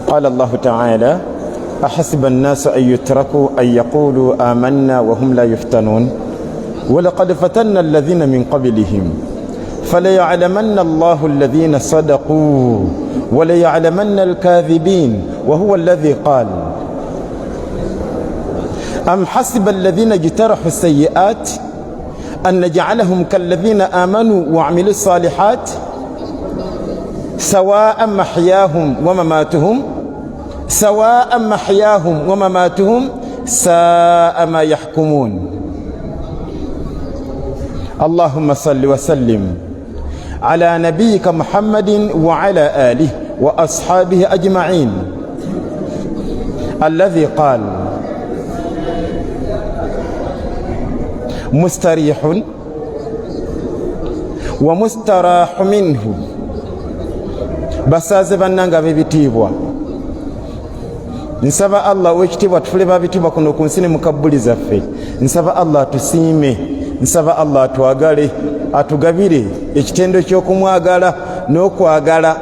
قال الله تعالى أحسب الناس أن يتركوا أن يقولوا آمنا وهم لا يفتنون ولقد فتنا الذين من قبلهم فليعلمن الله الذين صدقوا وليعلمن الكاذبين وهو الذي قال أم حسب الذين اجترحوا السيئات أن نجعلهم كالذين آمنوا وعملوا الصالحات سواء محياهم ومماتهم سواء محياهم ومماتهم ساء ما يحكمون. اللهم صل وسلم على نبيك محمد وعلى آله وأصحابه أجمعين الذي قال مستريح ومستراح منه. basaze bannanga bebitiibwa nsaba Allah wekitiibwa tufule babitiibwa kuno ku nsi ne mukabbuli zaffe nsaba Allah tusiime nsaba Allah atwagale atugabire ekitendo ky'okumwagala n'okwagala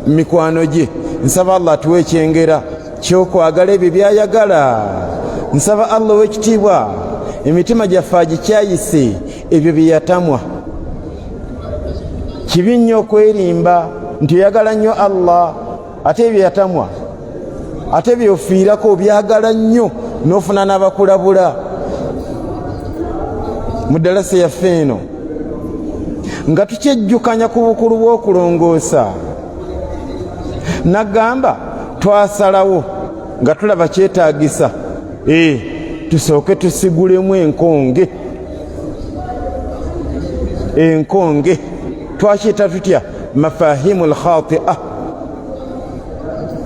mikwano gye nsaba Allah atuwe ekyengera ky'okwagala ebyo byayagala nsaba Allah wekitiibwa emitima gyaffe agikyayise ebyo bye yatamwa kibi nnyo okwerimba nti oyagala nnyo Allah ate ebyo yatamwa ate byofiirako obyagala nnyo n'ofuna n'abakulabula. Mu ddalasa yaffe eno nga tukyejjukanya ku bukulu bw'okulongoosa nagamba twasalawo nga tulaba kyetaagisa tusooke tusigulemu enkonge twakiyita tutya mafahimu alkhati'a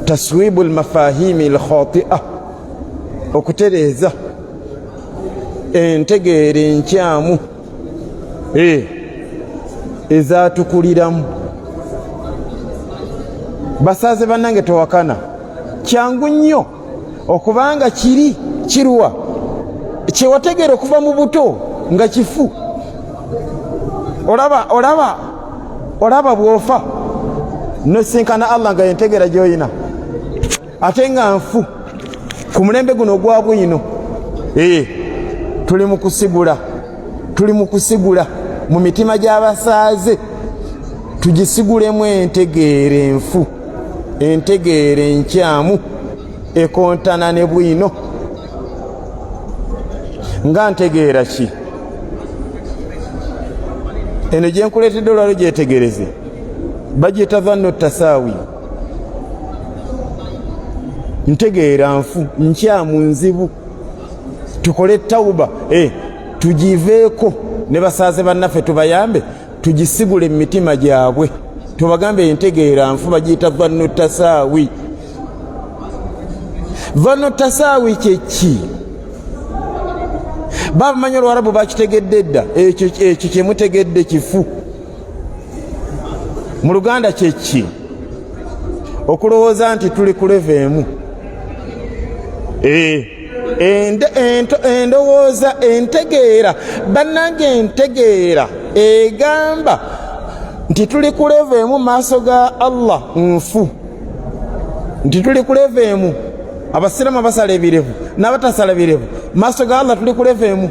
taswibu almafahimi alkhati'a okutereeza entegeera enkyamu ezatukuliramu. basaze bannange towakana kyangu nnyo okubanga kiruwa kyewategeera okuva mu buto nga kifu olaba bwofa nosinkana Allah nga yentegeera gyoyina ate nga nfu ku mulembe guno ogwa bwino. tuli mu kusigula mu mitima gy'abasaaze tugisigulemu entegeera enfu entegeera enkyamu ekontana ne bwino. nga ntegeera ki eno gye nkuleetedde olwalo gyetegereze bagiyita dhannu tasaawi. ntegeera nfu nkyamu nzibu tukole tawuba tugiveeko ne basaaze bannaffe tubayambe tugisigule mu mitima gyabwe tubagambe entegeera nfu bagiyita dhannu tasaawi. dhannu tasaawi kyeki babamanyi olwarabu bakitegedde dda ekyo kyemutegedde kifu. mu Luganda kyeki okulowooza nti tuli ku leva emu. endowooza entegeera bannange entegeera egamba nti tuli ku leva emu maaso ga Allah nfu nti tuli ku leva emu. abasiraamu basala ebirevu n'abatasala birevu maaso ga Allah tuli ku leva emu.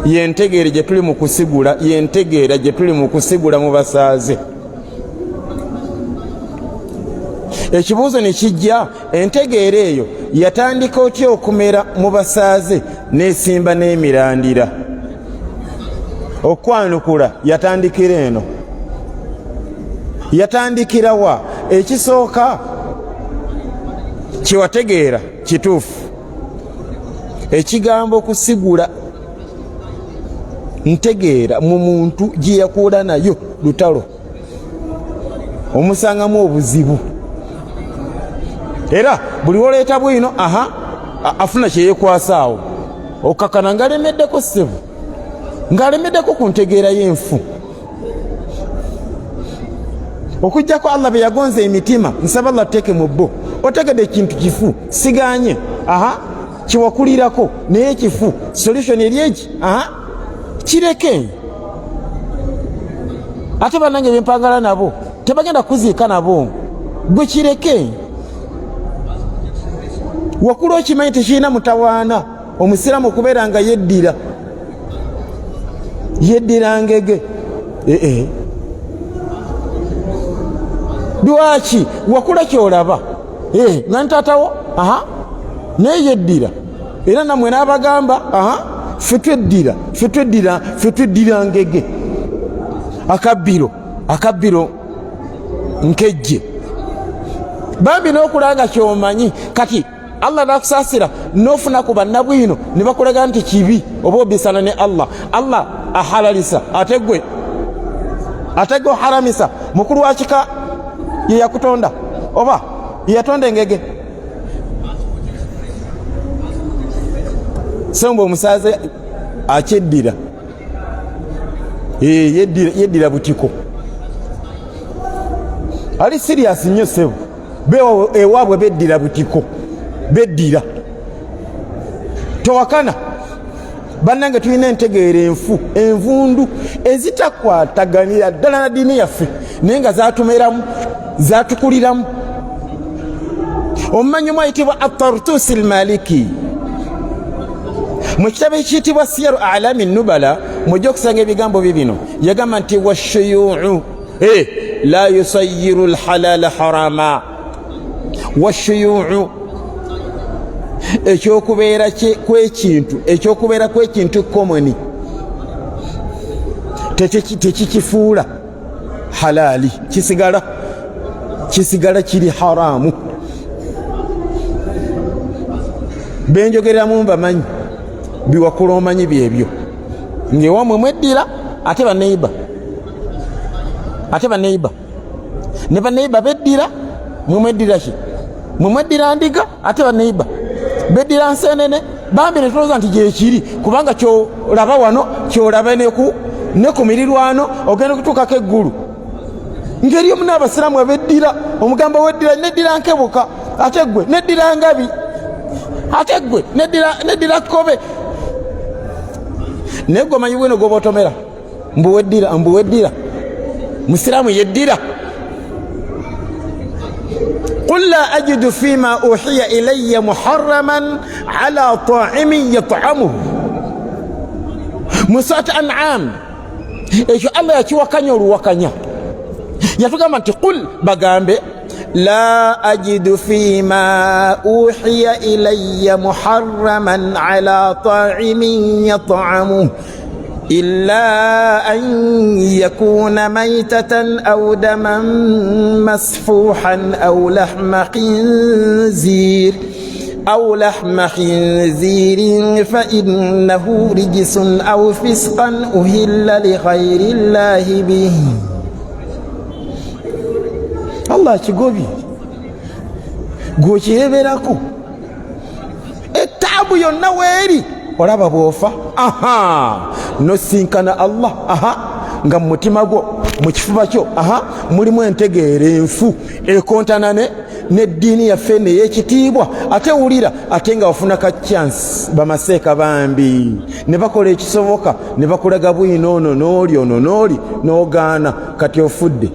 yentegeera gye tuli mu kusigula yentegeera gye tuli mu kusigula mu basaaze. ekibuuzo ne kijja entegeera eyo yatandika otya okumera mu basaaze n'esimba n'emirandira okwanukula yatandikira eno yatandikira wa? ekisooka kyewategeera kituufu ekigambo kusigula ntegeera mu muntu gye yakuula nayo lutalo omusangamu obuzibu era buli woleeta bwino afuna kyeyekwasaawo okakana ngaalemeddeko ssebo ngaalemeddeko ku ntegeera y'enfu. okujjako Allah be yagonza emitima nsaba Allah tuteeke mu bbo otegedde ekintu kifu siganye kiwakulirako naye kifu solution eri eki kireke ate bannange byempagala nabo tebagenda kuziika nabo gwe kireke wakulu okimanyi tekirina mutawaana omusiraamu okubeera nga yeddira ngege lwaki wakula kyolaba nga ntaatawo naye yeddira era namwe n'abagamba fetweddira ngege akabbiro nkejje bambi n'okulanga kyomanyi kati Allah nakusaasira n'ofuna ku bannabwino ne bakulaga nti kibi oba obisana ne Allah ahalalisa ate gwe oharamisa mukulu wa kika ye yakutonda oba yatonda engege sombo omusaaze akyeddira yeddira butiko ali serious nnyo sebo ewaabwe beddira butiko beddira towakana bannange tulina entegeera envundu ezitakwataganira ddala na diini yaffe naye nga zatumeramu zatukuliramu omumanyi mwayitibwa At-Tartusi al-Maliki mu kitabo ekiyitibwa Siyaru A'lami Nubala mujja okusanga ebigambo bibino yagamba nti washuyuu la yusayiru alhalala harama washuyuu ekyokubeera kw'ekintu komoni tekikifuula halali kisigala kiri haramu benjogereramu mbamanyi biwakula omanyi byebyo ngewamwe mweddira ate baneiba ne baneiba beddira mwemweddira ki mwemweddira ndiga ate baneiba beddira nsenene bambi ne tulowooza nti gyekiri kubanga kyolaba wano kyolaba ne ku mirirwano ogenda okutuukako eggulu ngeri omu n'abasiraamu abeddira omugamba weddira neddira nkebuka ate gwe neddira ngabi ate gwe neddira kkobe naye gwe omanyi bweno gwoba otomera mbuweddira musiraamu yeddira قل لا أجد فيما أوحي إلي محرما على طاعم يطعمه مساة أنعام إيشو الله يكوكانيا ولوكانيا يتوقع من تقول بغامبي لا أجد فيما أوحي إلي محرما على طاعم يطعمه إلا أن يكون ميتة أو دما مسفوحا أو لحم خنزير فإنه رجس أو فسقا أهل لغير الله به الله كيغوبي غوكيبeraku etabu yonna weeri olaba bwofa nosinkana Allah nga mumutima gwo mu kifuba kyo mulimu entegeera enfu ekontana n'eddiini yaffe n'ey'ekitiibwa ate wulira ate nga wafuna ka chance bamaseeka bambi ne bakola ekisoboka ne bakulaga bwino ono n'oli n'ogaana kati ofudde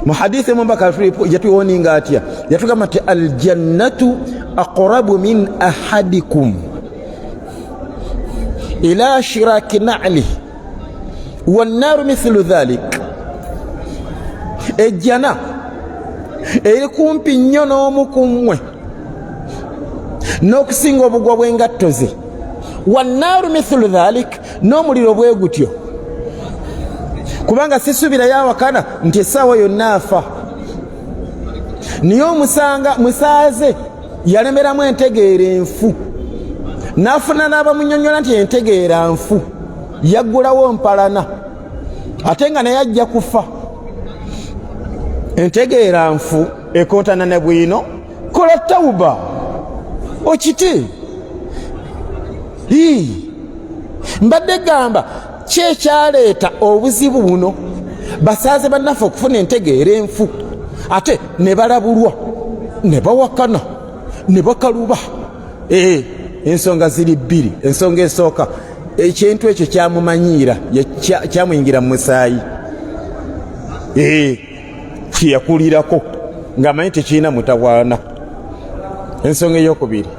mu hadithi mwambaka yatuwoninga atya yatugamba nti aljannatu aqrabu min ahadikum ila shiraki na'li wannaru mithlu dhalik ejjana eri kumpi nnyo n'omu ku mmwe n'okusinga obugwa bw'engatto ze wannaru mithlu dhalik n'omuliro bwe gutyo kubanga sisubirayo awakana nti essaawa yonna afa niye musaaze yalemeramu entegeera enfu n'afuna n'abamunyonnyola nti entegeera nfu yaggulawo mpalana ate nga naye ajja kufa entegeera nfu ekontana ne bwino kola tawuba okiti mbadde gamba kyekyaleeta obuzibu buno basaaze bannaffe okufuna entegeera enfu ate ne balabulwa ne bawakana ne bakaluba ensonga ziri bbiri ensonga esooka ekintu ekyo kyamumanyiira kyamuyingira mu musaayi kiyakulirako ng'amanyi tekirina mutawaana. Ensonga ey'okubiri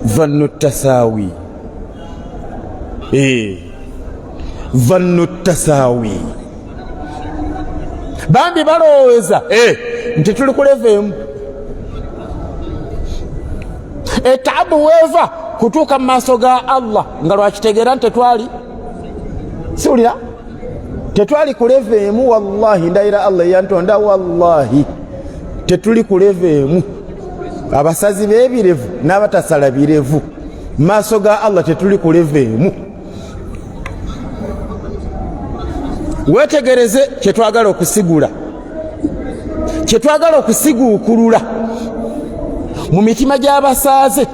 dhannu tasaawi. Dhannu tasaawi, bambi balowooza nti tuli ku leva emu. Etaabu weeva kutuuka mu maaso ga Allah nga lwakitegeera nti siwulira tetwali ku leva emu. Wallahi ndayira Allah yantonda, wallahi tetuli ku leva emu. Abasazi b'ebirevu n'abatasala birevu, mu maaso ga Allah tetuli ku leva emu. Weetegereze kyetwagala okusigula, kyetwagala okusiguukulula mu mitima gy'abasaaze.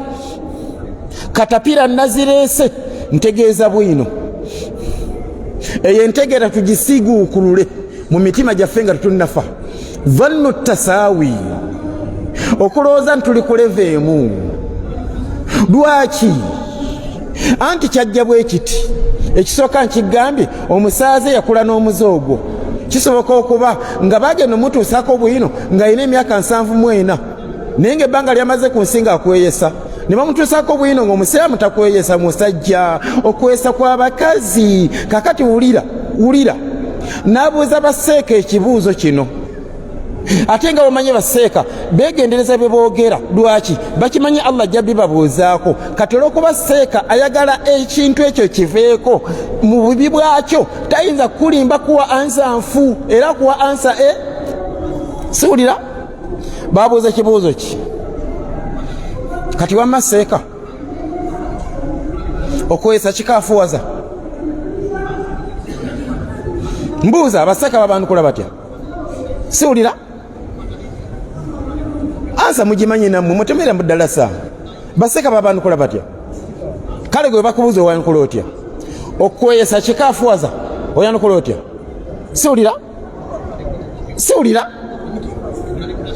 Katapira nazireese ntegeeza bwino, eyo entegeera tugisiguukulule mu mitima gyaffe nga tetunnafa. Dhannu tasaawi, okulowooza nti tuli ku leva emu. Lwaki? Anti kyajja bwe kiti. Ekisooka nkigambye, omusaaze yakula n'omuzoogo. Kisoboka okuba nga bagenda omutuusaako bwino ng'alina emyaka 74, naye ng'ebbanga lyamaze ku nsi ng'akweyesa. Ne bamutuusaako bwino ng'omusiraamu takweyesa musajja, okwesa kw'abakazi. Kakati wulira, n'abuuza baseeka ekibuuzo kino. Ate nga bamanyi baseeka beegendereza bye boogera. Lwaki? Bakimanyi Allah ajja bibabuuzaako. Kati olw'okuba seeka ayagala ekintu ekyo kiveeko mu bubi bwakyo, tayinza kulimba kuwa ansa nfu era kuwa ansa siwulira. Babuuza ekibuuzo ki? Kati wamma seeka okwesa kikaafuwaza? Mbuuza, abaseeka babanukula batya? Siwulira. Ansa mugimanyi nammwe, mutemera mu ddalasa. Baseeka babanukula batya? Kale gwe bakubuuza oyanukula otya? Okweyesa kikaafuwaza oyanukula otya? Siwulira.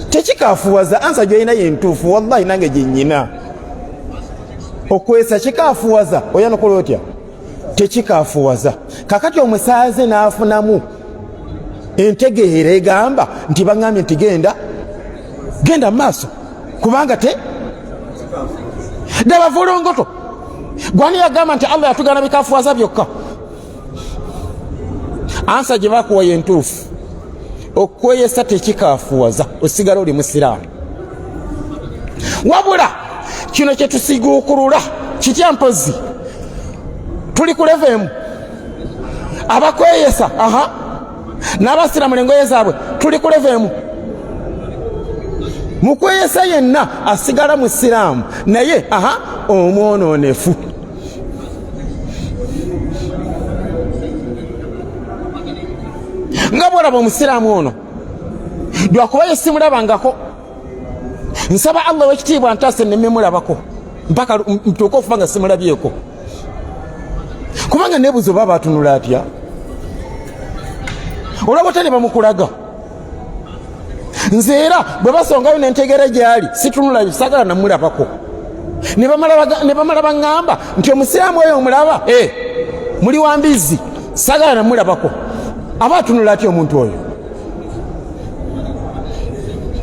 Tekikaafuwaza. Ansa gy'olina yentuufu, wallahi nange gyennyina. Okwesa kikaafuwaza oyanukula otya? Tekikaafuwaza. Kakati omusaaze n'afunamu entegeera egamba nti baŋŋambye nti genda mu maaso kubanga daba vulongoto. Gwani yagamba nti Allah yatugana bikaafuwaza byokka? Ansa gye bakuwa yentuufu. Okweyesa tekikaafuwaza, osigala oli musiraamu. Wabula kino kye tusiguukulula kitya mpozi? Tuli ku leva emu. Abakweyesa n'abasiraamu engoye zaabwe tuli ku leva emu. Mukweyesa yenna asigala musiraamu, naye omwonoonefu. Nga bwolaba omusiraamu ono lwakuba ye simulabangako, nsaba Allah w'ekitiibwa ntaase nemmemulabako mpaka mtuuka okufa nga simulabyeko. Kubanga nebuzo oba baatunula atya? Olaba otane bamukulaga. Nze era bwe basongayo n'entegeera gy'ali situnula sagala namulabako. Ne bamala baŋŋamba nti omusiraamu oyo omulaba muli wambizi, sagala namulabako. Aba atunula atya omuntu oyo?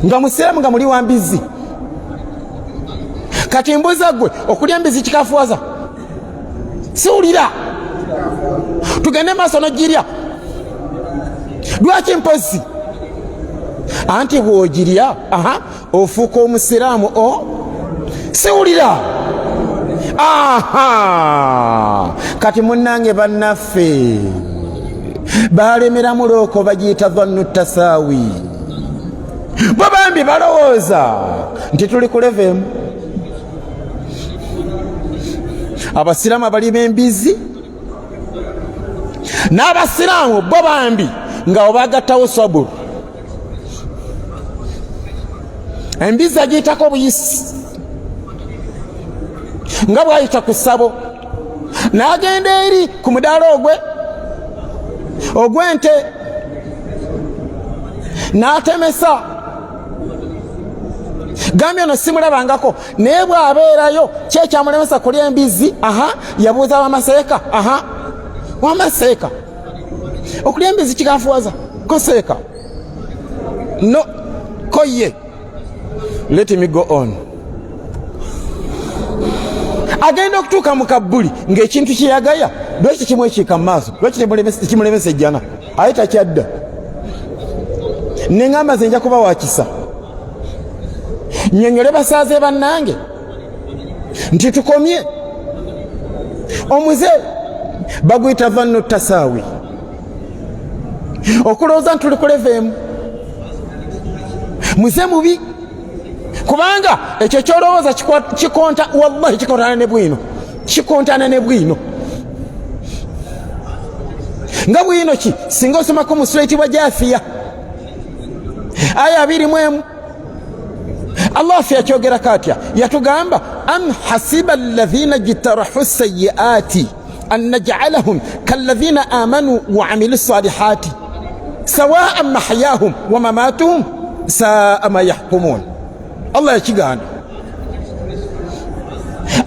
Nga musiraamu nga muli wambizi. Kati mbuuza gwe, okulya mbizi kikaafuwaza? Siwulira. Tugende maaso n'ogirya. Lwaki mpozi? Anti bw'ogirya ofuuka omusiraamu siwulira. Kati munnange bannaffe balemera mulooko bagiyita dhannu tasaawi. Bo bambi balowooza nti tuli ku leva emu. Abasiraamu abali b'embizi n'abasiraamu bo bambi nga obagattawo saburu. Embizi agiyitako buyisi nga bw'ayita ku ssabo, n'agenda eri ku mudaala ogw'ente n'atemesa. Gambye ono simulabangako, naye bw'abeerayo kyekyamulemesa kulya embizi. Yabuuza wamaseeka, okulya embizi kikaafuwaza koseeka? no koye. Let me go on. Agenda okutuuka mu kabbuli ng'ekintu kyeyagaya lwaki kimu ekiika mu maaso lwaki kimulemesa ejjana aye takyadda. Neŋŋamba nze nja kuba wakisa nnyonnyole basaaze bannange nti tukomye. Omuze baguyita vannu tasaawi, okulowooza nti tuli ku leveemu. Muze mubi kubanga ekyo kyolowooza kikonta, wallahi kikontana ne bwino, kikontana ne bwino. Nga bwino ki singa osomako mu sura eyitibwa Jaafiya aya 21 Allah fi akyogera katya yatugamba am hasiba alladhina jitarahu sayyiati an naj'alahum kalladhina amanu wa amilu salihati sawa'an mahyahum wa mamatuhum sa'a ma yahkumun. Allah yakigamba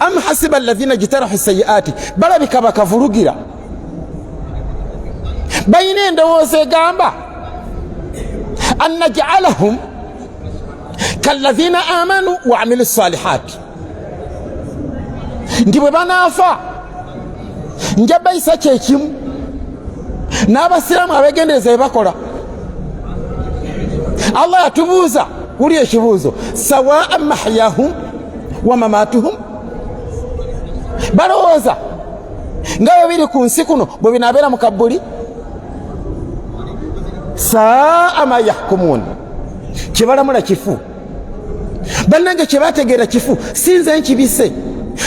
am hasiba alladhina jitarahu sayyiati balabika bakavurugira bayina endowooza egamba an naj'alahum kalladhina amanu wa amilu salihati nti bwe banaafa nja bayisa kyekimu n'abasiraamu abeegendereza ebakola. Allah yatubuuza wuli ekibuuzo sawa'an mahyahum wa mamatuhum. Balowooza nga bwe biri ku nsi kuno bwe binaabeera mu kabbuli. Sa'a ma yahkumun, kyebalamula kifu. Bannange kyebategeera kifu sinze nkibise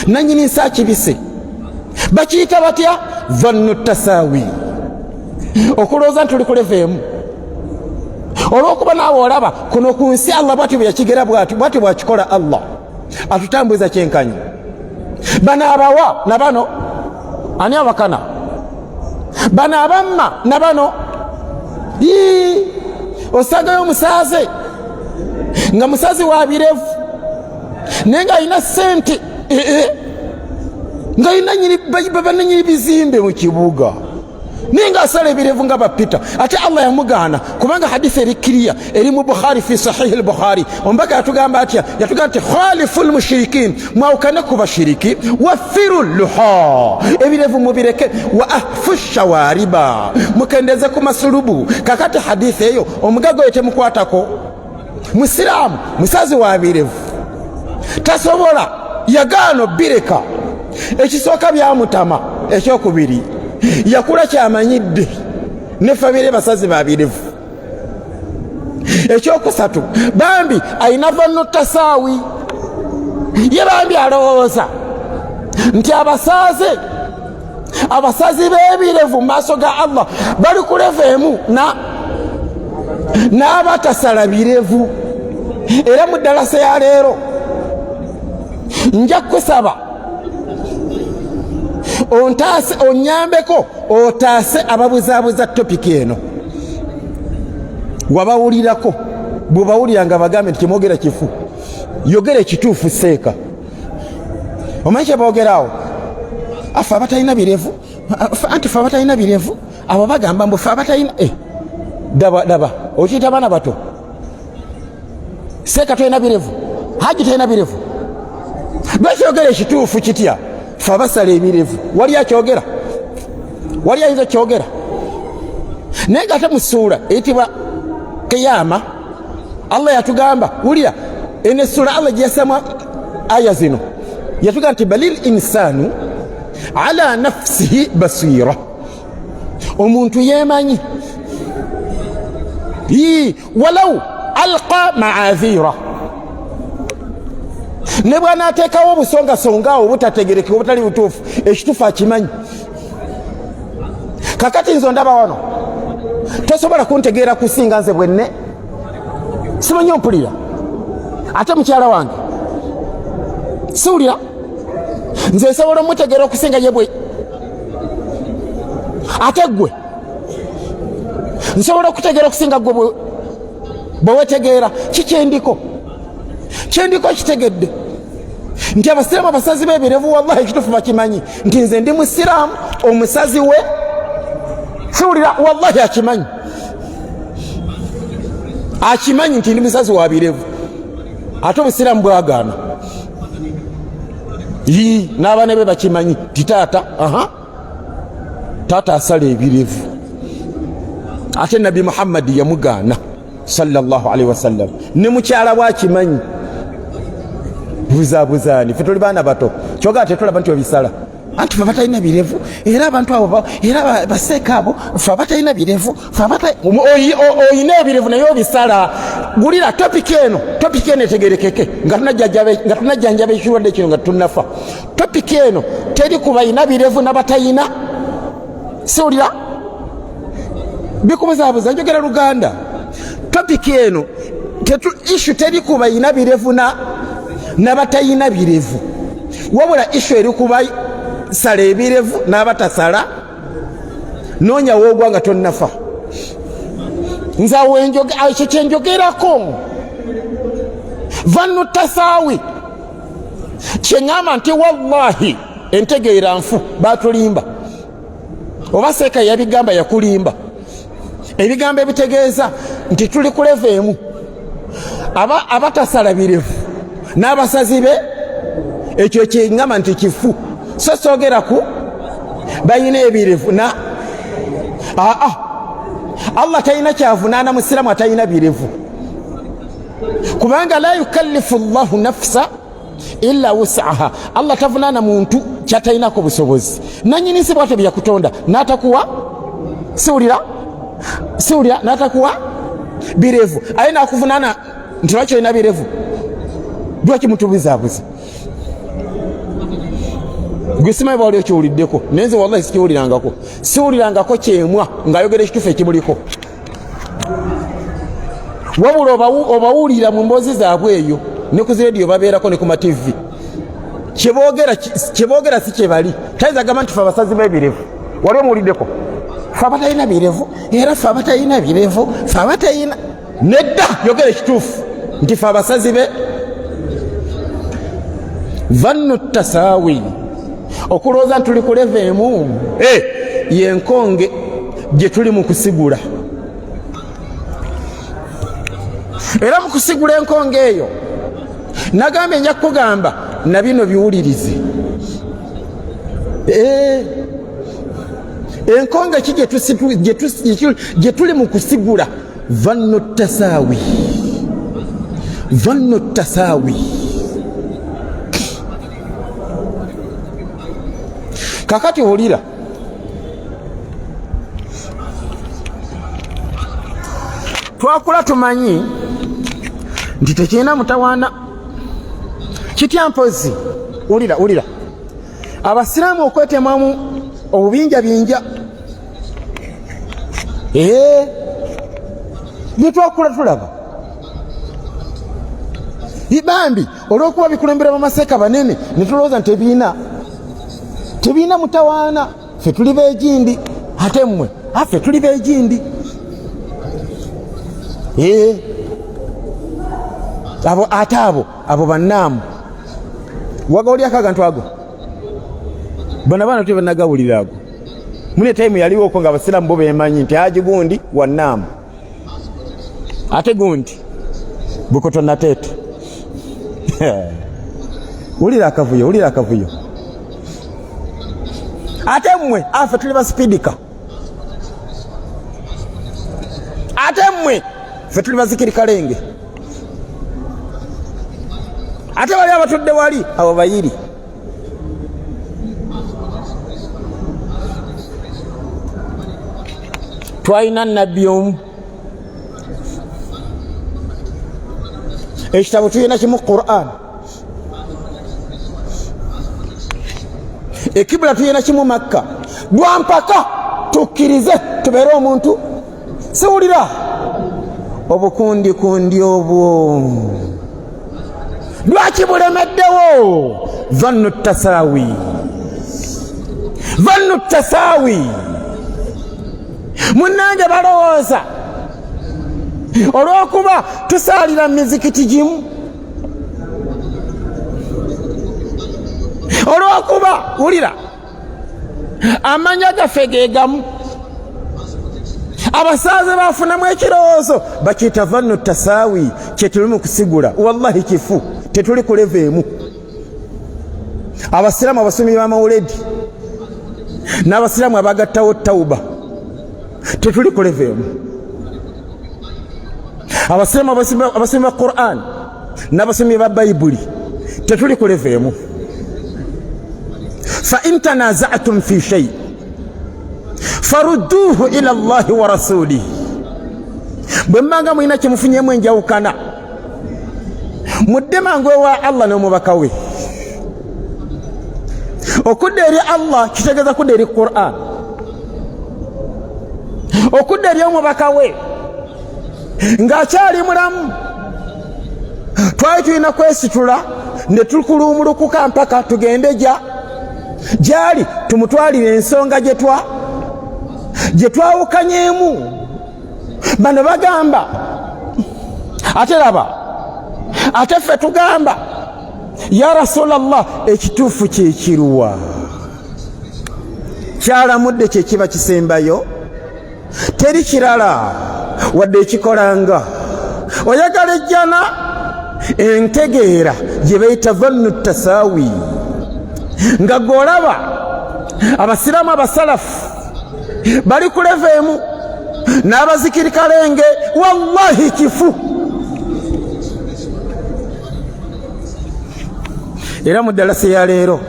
nanyini nsi akibise. Bakiyita batya? Vannu tasaawi, okulowooza nti tuli ku leveemu. Olw'okuba naawe olaba kuno ku nsi Allah bwati bwe yakigera bwati bwakikola. Allah atutambuza kyenkanyi. Bano abawa na bano ani abakana, bano abamma na bano. Osangayo omusaaze nga musazi wa birevu naye nga alina ssente nga alina bannanyini bizimbe mu kibuga naye nga asala ebirevu nga bapita. Ate Allah yamugaana kubanga hadithi eri kiriya eri mu Bukhari fi sahihi al-Bukhari. Omubaka yatugamba atya? Yatugamba nti khalifu l-mushirikin, mwawukane ku bashiriki, waffiru luha, ebirevu mubireke, wa ahfu shawariba, mukendeze ku masulubu. Kakati hadithi eyo omugago yetemukwatako. Musiraamu musazi wa birevu tasobola, yagaano bireka. Ekisooka byamutama, ekyokubiri yakula kyamanyidde ne famire basazi ba birevu. Ekyokusatu bambi ayina vannu tasaawi, ye bambi alowooza nti abasazi b'ebirevu mu maaso ga Allah bali ku leveemu n'abatasala birevu. Era mu ddalasa ya leero nja kusaba ontaase onyambeko otaase ababuzaabuza topiki eno. Wabawulirako bwe bawulira nga bagambe nti kimwogera kifu, yogera ekituufu seeka. Omanyi kye boogeraawo? Afe abatalina birevu, anti fe abatalina birevu abo bagamba mbu fe abatalina daba okiyita abaana bato. Seeka talina birevu, Haji talina birevu. Lwaki yogera ekituufu kitya? Fe abasala ebirevu. Wali akyogera? Wali ayinza kyogera? Naye nga ate mu ssuula eyitibwa Qiyama Allah yatugamba, wulira ene ssuula Allah gye yasama aya zino yatugamba nti balil insanu ala nafsihi basira, omuntu yeemanyi walau alqa maadhira, ne bwanaateekawo obusongasongaawo obutategerekeka obutali butuufu, ekituufu akimanyi. Kakati nzo ndaba wano tosobola kuntegeera kusinga nze bwenne, simanyi ompulira. Ate mukyala wange siwulira, nze nsobola omutegeera okusinga ye bwe. Ate gwe nsobola okutegeera okusinga gwe bwe wetegeera. Kikyendiko kitegedde nti abasiraamu abasazi b'ebirevu wallahi ekituufu bakimanyi nti nze ndi musiraamu, omusazi we siwulira wallahi akimanyi. akimanyi nti ndi musazi wa birevu ate obusiramu bwagaana n'abaana be bakimanyi ti taata asala ebirevu ate nabi Muhammadi yamugaana sallallahu alaihi wasallam ne mukyala bwakimanyi buzabuzaani fe tuli baana bato kyogaa tetulaba nti obisala anti fe batalina birevu era abantu abo era baseeka abo fe batalina birevu oyina ebirevu naye obisala gulira topiki eno etegerekeke nga tunajjanjaba ekirwadde kino nga tunafa topiki eno teri ku bayina birevu n'abatayina siwulira bikubuzaabuza njogera Luganda topiki eno ishu teri ku bayina birevu n'abatayina birevu wabula ishu eri kuba sala ebirevu n'abatasala noonya woogwa nga tonnafa nzawe ekyo kyenjogerako vannu tasaawi kyeŋŋamba nti wallahi entegeera nfu batulimba oba seeka yabigamba yakulimba ebigambo ebitegeeza nti tuli ku leva emu abatasala birevu n'abasazi be ekyo kyeŋŋamba nti kifu so soogera ku bayina ebirevu Allah talina kyavunaana musiramu atalina birevu kubanga la yukallifu llahu nafsa illa wus'aha Allah tavunaana muntu kyatalinako busobozi nanyinisi bwate byakutonda n'atakuwa siwulira n'atakuwa birevu aye nakuvunaana nti lwaki olina birevu lwaki mutubuzaabuza gwe simanyi bwali okiwuliddeko naye nze wallahi siwulirangako kyemwa ng'ayogera ekitufu ekimuliko wabula obawulira mu mboozi zaabwe eyo ne ku zirediyo babeerako ne ku mativi kyeboogera si kyebali tayinza gamba nti fe abasazi b'ebirevu wali omuwuliddeko fe abatalina birevu era fe abatalina birevu fe abatalina nedda yogera ekituufu nti fe abasazi be vannu tasaawi okulowooza nti tuli ku leva emu yenkonge gye tuli mu kusigula era mu kusigula enkonge eyo nagambye nja kukugamba na bino biwulirize enkonge ki gye tuli mu kusigula vannu tasaawi kakati wulira twakula tumanyi nti tekirina mutawaana kitya mpozi wulira abasiraamu okwetemamu obubinja byetwakula tulaba bibambi olw'okuba bikulembera bamaseeka banene ne tulowooza nti tebiina mutawaana fe tuli beegindi ate mmwe ffe tuli beegindi abo bannaamu wagawuli akagantu ago bana tebanagawulira ago mune taimu yaliwoko nga abasiraamu bo bemanyi nti haji gundi wannaamu ate gundi bukoto nateete wulira akavuyo ate mmwe ffe tuli basipidika ate mmwe ffe tuli bazikirikalenge ate bali abatudde wali abo bayiri twalina nabbi omu ekitabo tulina kimu Qur'an ekibula tulina kimu Makka lwampaka tukkirize tubeere omuntu siwulira obukundikundi obwo lwaki bulemeddewo vannu tasaawi munnange balowooza olw'okuba tusaalira mizikiti gimu olw'okuba wulira amanya gaffe ge gamu abasaze bafunamu ekirowoozo bakiyita vannu tasaawi kyetuli mu kusigula. Wallahi kifu, tetuli ku leva emu. Abasiraamu abasomi b'amawuledi n'abasiraamu abagattawo tawuba tetuli ku leva emu. Abasiraamu abasomi ba Qur'an n'abasomi ba Bayibuli tetuli ku leva emu. Fa in tanaza'tum fi shay farudduhu ila Allahi wa rasulihi. Bwe mbanga mulina kye mufunyemu enjawukana mudde mangu ewa Allah n'omubaka we. Okudda eri Allah kitegeeza kudda eri Qur'an. Okudda eri omubaka we ng'akyali mulamu. Twali tulina kwesitula ne tukulumulukuka mpaka tugende gyali tumutwalire ensonga gye twawukanyeemu. Bano bagamba ate laba, ate ffe tugamba ya Rasulallah, ekituufu kyekiruwa? Kyalamudde kyekiba kisembayo, teri kirala wadde ekikolanga. Oyagala ejjana entegeera gye bayita vannu tasaawi, nga gw'olaba abasiraamu abasalafu bali ku leva emu n'abazikiri kalenge. Wallahi kifu. Era mu ddalasa ya leero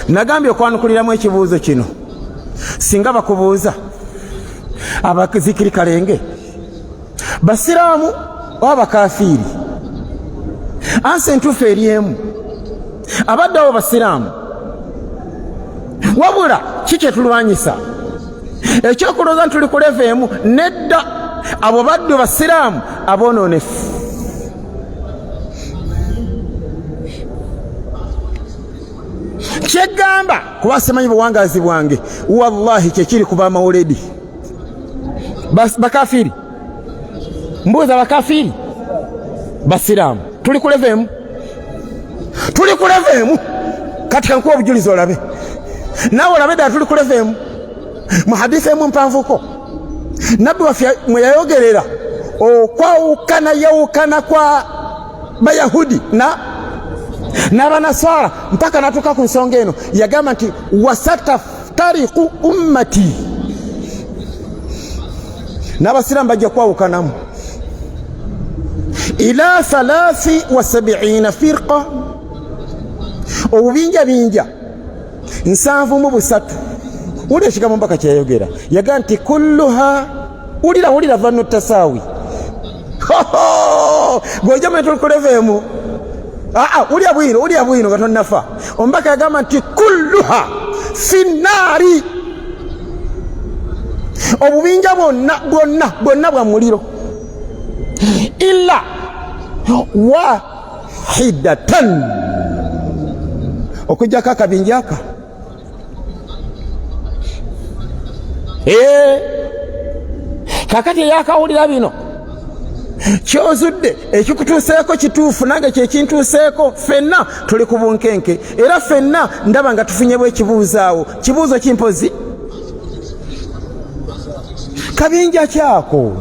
nagambye okwanukuliramu ekibuuzo kino. Singa bakubuuza abazikiri kalenge basiraamu oba bakafiiri, ansi entuufu eri emu. Abaddewo basiraamu, wabula ki kyetulwanyisa? Ekyokulooza nti tuli ku leva emu. Nedda, abo baddu basiraamu abonoonefu. Kyegamba kuba simanyi buwangaazi bwange, wallahi kyekiri ku bamawuledi bakafiiri. Mbuuza bakafiiri basiraamu tuli ku leva emu. Tuli ku leva emu. Kati kankuwa obujulizi olabe naawe olabe ddala tuli ku leva emu. Mu hadiisi emu mpanvuko nabbi waffe mwe yayogerera okwawukana kwa Bayahudi n'Abanasara mpaka natuuka ku nsonga eno, yagamba nti wasataftariqu ummati, n'abasiraamu bajja kwawukanamu ila 73 firqa, obubinjabinja 73. Uli ekigambo mpaka kyeyayogera, yagamba nti kulluha, ulira vannu tasaawi. Gw'ojja mwe tuli ku leva emu. Ulya bwino nga tonnafa. Omubaka yagamba nti kulluha finnaari, obubinja bwonna bwa muliro illa wahidatan, okujjako akabinja aka. Kakati yakawulira bino kyozudde, ekikutuuseeko kituufu, nange kyekintuuseeko. Ffenna tuli ku bunkenke, era ffenna ndaba nga tufunyebwa ekibuuzaawo. Kibuuzo kimpozi kabinja kyako.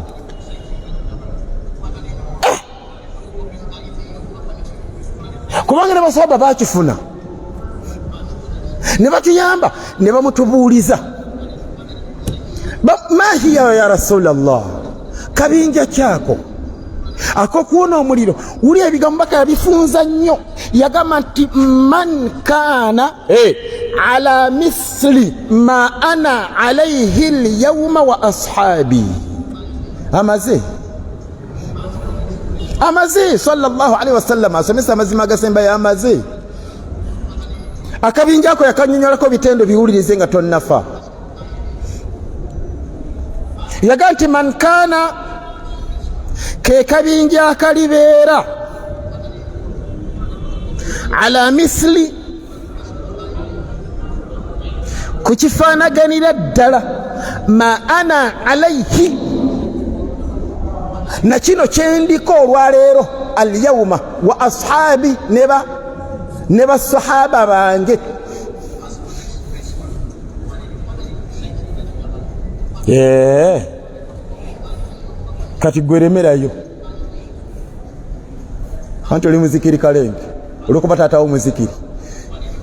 Kubanga ne basahaba bakifuna ne batuyamba ne bamutubuuliza, mahiya ya Rasulallah, kabinja kyako akokuwona omuliro. Uli ebigambo mbaka yabifunza nnyo, yagamba nti man kaana ala misli ma ana alayhi alyawma wa ashabi. Amaze sallallahu alaihi wasallam asomesa amazima agasemba ya amaze. Akabinja ako yakanyonyolako bitendo biwulirize nga tonnafa. Yagamba nti man kaana, ke kabinja akalibeera ala misli, kukifaanaganira ddala ma ana alayhi, na kino kyendiko olwaleero, alyawma wa ashabi, ne basahaba bange. kati gweremerayo anti oli muzikiri kalenge olwokuba taatawo muzikiri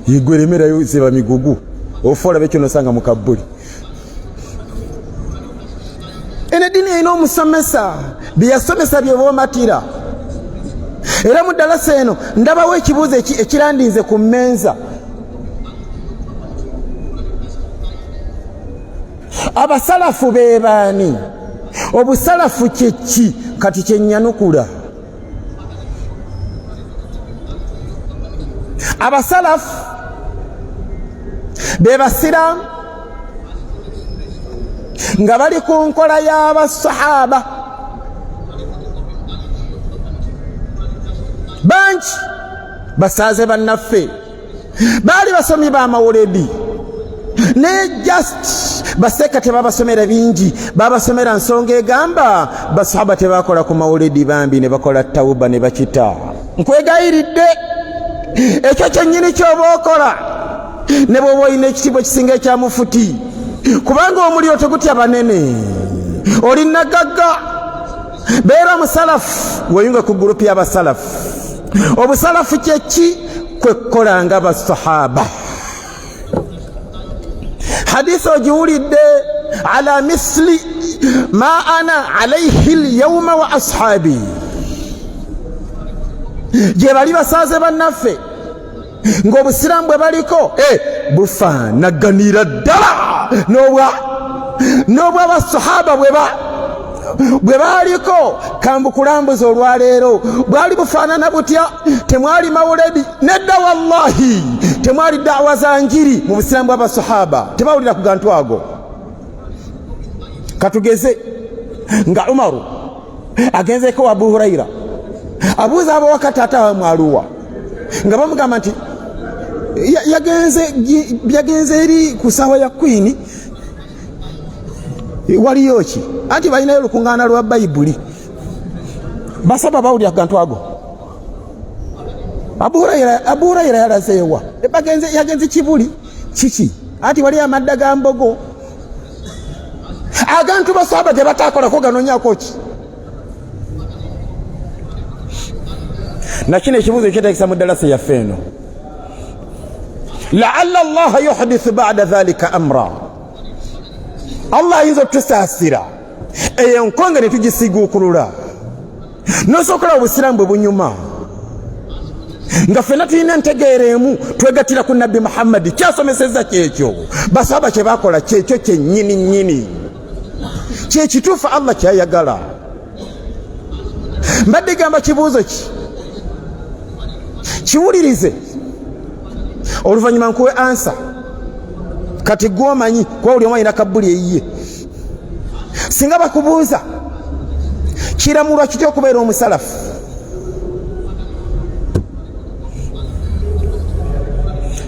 yegweremerayo ziba migugu ofuola bekyo nosanga mu kabbuli. Ene dini erina omusomesa byeyasomesa byeboomatira. Era mu ddalasa eno ndabawo ekibuuzo ekirandinze ku mmenza. Abasalafu be baani? Obusalafu kyeki kati kyenyanukula? Abasalafu be basiraamu nga bali ku nkola y'abasahaba. Bangi basaaze bannaffe baali basomi ba mawuledi ne just baseka tebabasomera bingi, babasomera nsonga egamba basahaba tebakola ku mawuledi bambi ne bakola tawuba ne bakita. Nkwegayiridde ekyo kyennyini ky'oba okola ne bw'oba olina ekitiibwa ekisinga ekya mufuti, kubanga omuliro tegutya banene, oli nagagga. Beera musalafu weyunga ku gurupu y'abasalafu. Obusalafu kyeki? Kwe kukola nga basahaba. Hadisi ogiwulidde ala misli ma ana alayhi alyawma wa ashabi. Gye bali basaaze bannaffe ng'obusiraamu bwe baliko bufaanaganira ddala n'obw'abasahaba bwe baaliko. Kambukulambuza olwaleero bwali bufaanana butya? Temwali mawuledi nedda, wallahi temwali da'wa za njiri mu busiraamu bw'abasahaba, tebawulira ku gantu ago. Katugeze nga Umaru agenzeko Abu Huraira abuuza abawaka taata wa mwaluwa nga bamugamba nti yagenze eri ku ssaawa ya Queen waliyo ki? Anti balinayo olukuŋŋaana lwa Bayibuli. Basaba bawulira ku gantu ago. Abu Huraira yalazeewa yagenze kibuli kiki? Anti waliyo amadda ga mbogo. Agantu basaba gye batakolako ganoonyako ki? Nakino ekibuuzo ekyeteekisa mu ddalasa yaffe eno. La'alla Allaha yuhdithu ba'da dhalika amra. Allah ayinza okutusaasira eyo enkonge ne tugisiguukulula n'osookola obusiraamu bwe bunyuma nga ffenna tulina entegeera emu, twegattira ku Nabbi Muhammadi kyasomesezza kyekyo, basaba kye baakola kyekyo kyennyini kyekituufu Allah kyayagala. Mbadde gamba kibuuzo ki kiwulirize oluvannyuma nkuwe ansa. Kati gwomanyi kuba buli omu alina kabbuli eyiye. Singa bakubuuza kiramulwa kitya okubeera omusalafu?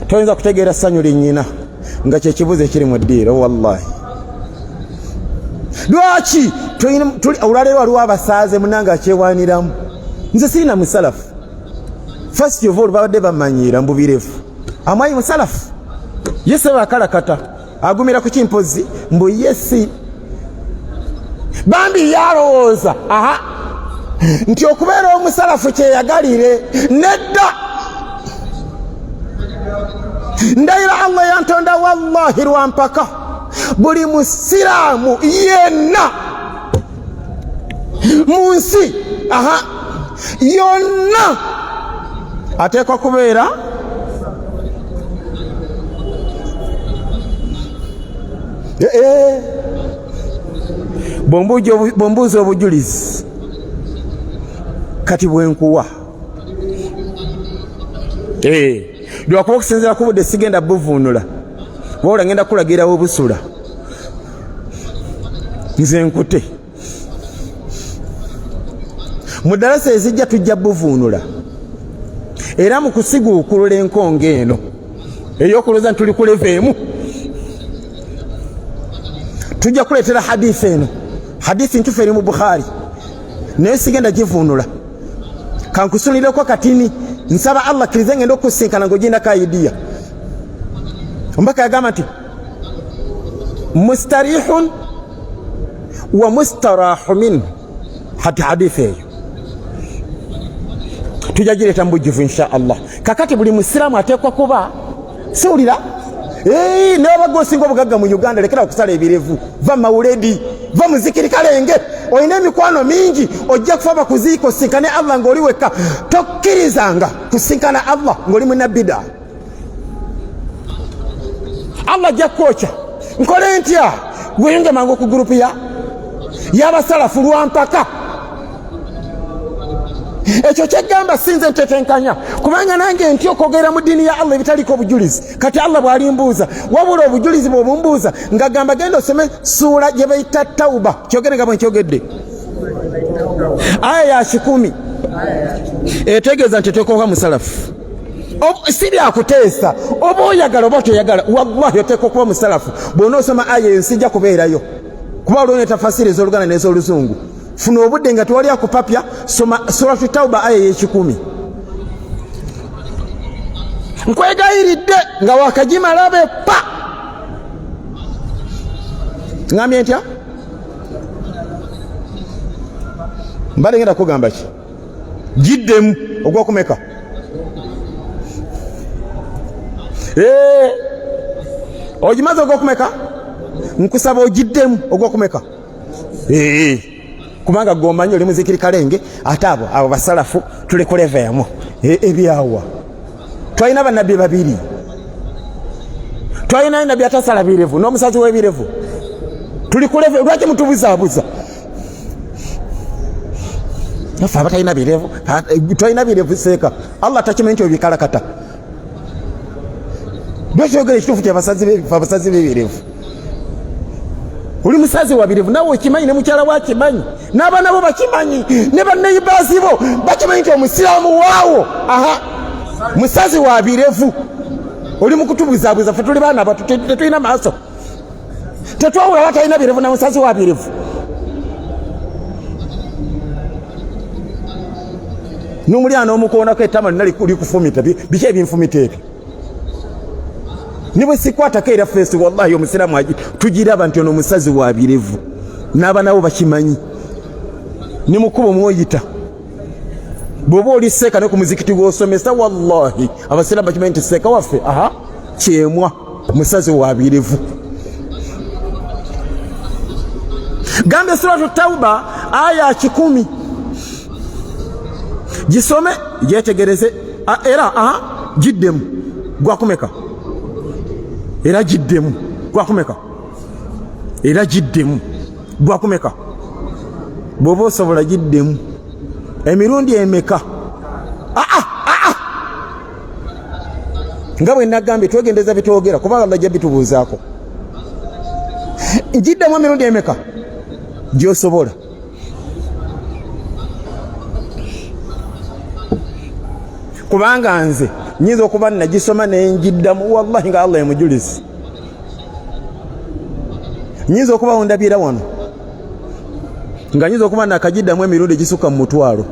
Toyinza kutegeera ssanyu linnyina nga kyekibuuzo ekiri mu ddiiro. Wallahi lwaki olwaleero waliwo abasaaze munange akyewaaniramu? Nze sirina musalafu. First of all babadde bamanyiira mbubirevu amwayi musalafu yese bakalakata agumira ku kimpozi mbu yesi bambi yalowooza nti okubeera omusalafu kyeyagalire. Nedda, ndayira Allah yantonda wallahi lwampaka buli musiraamu yenna mu nsi yonna ateekwa kubeera bombuuza obujulizi kati bwenkuwa lwakuba okusinziira ku budde sigenda buvuunula wabula ngenda kulagirawo busula nze nkute mu ddalasa ezijja tujja buvuunula era mu kusiguukulula enkonge eno ey'okulooza nti tuli ku leva emu tujja kuleetera hadithi eno. Hadithi ntufu eri mu Bukhari naye sigenda givuunula. Kankusulireko katini nsaba Allah kirize ngenda okusinkana ng'ogindako idiya. Ombaka yagamba nti mustarihun wa mustarahu minhu hadithi eyo tujagireta mbujuvu insha Allah. Kakati buli musiramu atekwa kuba siwulira n'abaga osinga obugagga mu Uganda lekera okusala ebirevu, va mawuledi, va muzikiri kalenge, olina emikwano mingi, ojja kufa bakuziika osinkane Allah ng'oli wekka. Tokkirizanga kusinkana Allah ng'oli munabbida. Allah ajja kwokya. Nkole ntya? Gweyunge mangu ku gurupu y'abasalafu lwampaka. Ekyo kyegamba sinze ntetenkanya kubanga nange ntyo kwogera mu ddiini ya Allah ebitaliko obujulizi. Kati Allah bw'alimbuuza wabula obujulizi bw'obumbuuza ng'agamba genda osome suula gye bayita Tawba. Kyogere nga bwe nkyogedde aya ya 10 etegeeza nti tekoka musalafu. Siri akuteesa oba oyagala oba toyagala, wallahi oteeka okuba musalafu. Bw'onoosoma aya eyo sijja kubeerayo kuba olwo ne tafasiri ez'Oluganda n'ez'Oluzungu. Funa obudde nga tewali akupapya, soma suratu Tawba aya ye 10. Nkwegayiridde nga wakagimala be pa. Ngambye ntya? Mbale ngenda kugamba ki? Giddemu ogw'okumeka. Ogimaze ogw'okumeka? Nkusaba ogiddemu ogw'okumeka. Kubanga gomanyi oli muzikiri kalenge ate abo basalafu tulekuleveemu ebyawa. Twalina bannabbi babiri. Twalina nabbi atasala birevu n'omusazi w'ebirevu. Tuli kuleve, lwaki mutubuzaabuza? Nafa abatalina birevu, twalina birevu seeka. Allah takimanyi nti obikalakata. Lwaki ekituufu ky'abasazi b'ebirevu? Oli musazi wa birevu nawe okimanyi, ne mukyala wakimanyi, n'abaana bo bakimanyi, ne banneibaasi bo bakimanyi nti omusiraamu waawo musazi wa birevu. Oli mu kutubuzaabuza, ffe tuli baana bato, tetulina maaso. Tetwawula batalina birevu na musazi wa birevu. N'omulyana omukoonako ettama lina likufumita, biki ebinfumita ebyo? Niwe sikwatako era fesi wallahi omusiraamu tugiraba nti ono musazi wa birevu, n'abaana bo bakimanyi, ne mukubo mwoyita. Bw'oba oli seeka ne ku muzikiti gw'osomesa, wallahi abasiraamu bakimanyi nti seeka waffe kyemwa musazi wa birevu. Gambye suratu Tawba aya 10 gisome gyetegereze era giddemu gwakumeka. Era giddemu gwakumeka. Era giddemu gwakumeka. Bw'oba osobola giddemu emirundi emeka. Nga bwe nagambye twegendeza bitwogera kubanga Allah ajja bitubuuzaako. Giddemu emirundi emeka gy'osobola. Kubanga nze nyinza okuba nagisoma nenjiddamu wallahi nga Allah emujulizi. Nyinza okuba ondabira wano nga nyinza okuba nakagiddamu emirundi gisukka mu 1,000.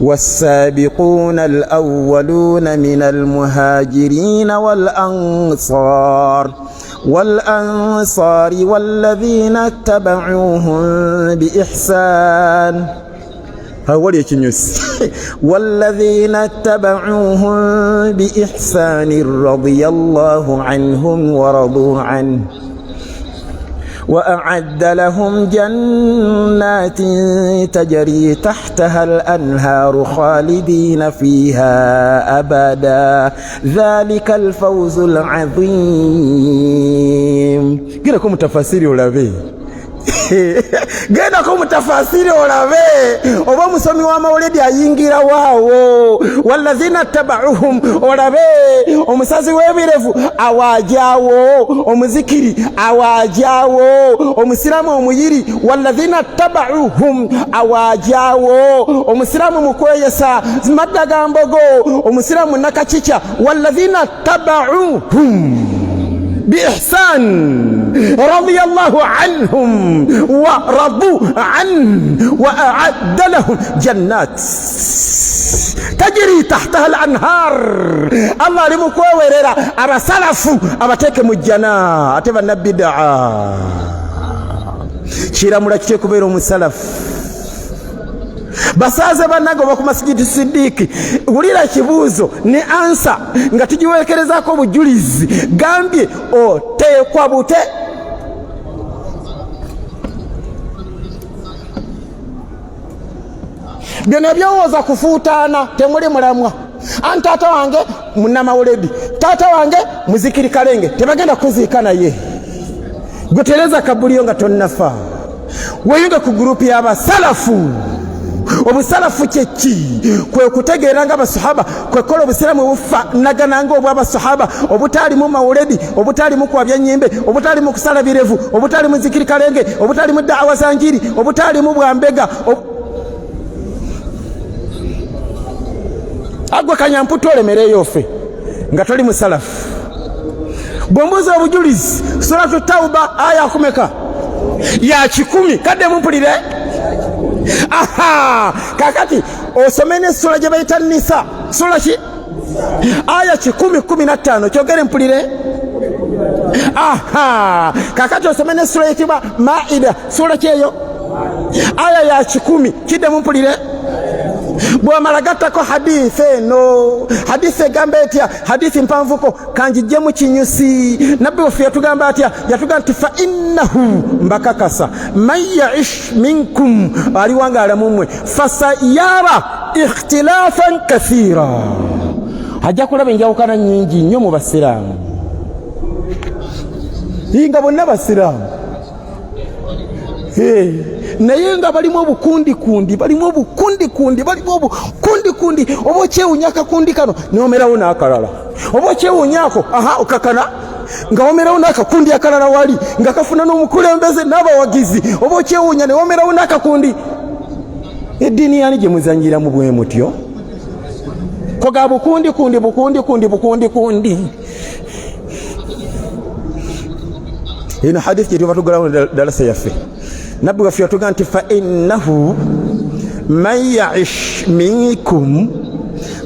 والسابقون الأولون من المهاجرين والأنصار والذين اتبعوهم بإحسان هاولي كنيوس والذين اتبعوهم بإحسان رضي الله عنهم ورضوا عنه وأعد لهم جنات تجري تحتها الأنهار خالدين فيها أبدا ذلك الفوز العظيم. قلكم تفسيري ولا بي genda ko mutafasiri olabe oba musomi wa mawulidi ayingira waawo wallazina tabauhum olabe omusazi w'ebirevu awajaawo omuzikiri awajaawo omusiramu omuyiri wallazina tabauhum awajaawo omusiramu mukweyesa madda gambogo omusiramu nakachicha wallazina tabauhum بإحسان رضي الله عنهم ورضوا عنه وأعد لهم جنات تجري تحتها الأنهار. الله لمكووريرا أبا سلفوا أبا تيك مجانا أتبا نبي دعا kiramula kitye kubeera omusalafu basaze bannage oba ku masigiti Siddiiki wulira kibuuzo ne ansa nga tugiweekerezaako obujulizi gambye oteekwa bute byonna ebyowooza kufuutaana temuli mulamwa anti taata wange munnamawuledi taata wange muzikiri kalenge tebagenda kuziika naye gutereza kabuliyo nga tonnafa weyunge ku gurupu y'abasalafu obusalafu kyeki kwe kutegeera nga abasahaba kwekola obusiramu obufaanagana nga obw'abasahaba obutalimu mawuledi obutalimu kwabya nyimbe obutalimu kusala birevu obutalimu zikiri kalenge obutalimu daawa za njiri obutalimu bwambega agwe kanyamputa olemereyo ffe nga toli musalafu bwombuuza obujulizi suratu tauba aya akumeka ya 10 kadde mumpulire aha kakati osome ne sura gye bayita Nisa sura ki aya 10:15 kyogere mpulire aha kakati osome ne sura yitibwa Maida sura kyeyo aya ya 10 kidde mumpulire bwamala gattako hadithi eno hadithi egamba etya hadithi mpanvuko kanjijje mu kinyusi nabbi waffe yatugamba atya yatugamba nti fa innahu mbakakasa man yaish minkum aliwanga alamumwe fasayara ikhtilafan kathira ajja kulaba enjawukana nyingi nnyo mu basiraamu nga bonna basiraamu naye nga balimu obukundi oba okyewunya akakundi kano nomerawo n'akalala oba okyewunyaako okakana nga womerawo n'akakundi akalala wali nga kafuna n'omukulembeze n'abawagizi oba okyewunya ne womerawo n'akakundi eddiini yani gye muzanyiramu bwe mutyo koga bukundi eno hadithi gye tuba tugalawo dalasa yaffe nabbi waffe yatugamba nti fa innahu man yaish minkum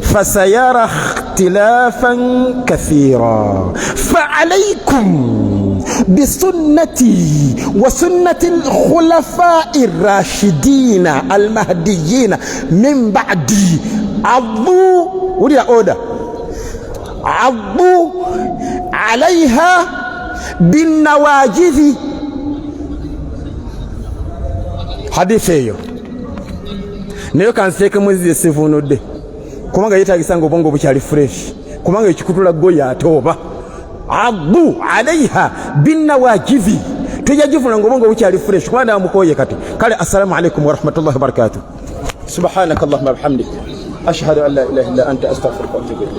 fasayara ikhtilafan kathira fa'alaykum bisunnati wa sunnati al-khulafai ar-rashidin al-mahdiyyin min ba'di addu wulira oda addu alayha bin nawajidhi hadithi eyo nayo kanseeke mwezi esivunudde kubanga yeetagisa nga obwongo bukyali fresh kubanga ekikutula goya ate oba addu alaiha binnawajivi tujagivuna nga obwongo bukyali fresh kubanga mukoye kati kale assalamu alaikum warahmatullahi wabarakatuh subhanaka allahumma bihamdik ashhadu an la ilaha illa anta astaghfiruka wa atubu ilayk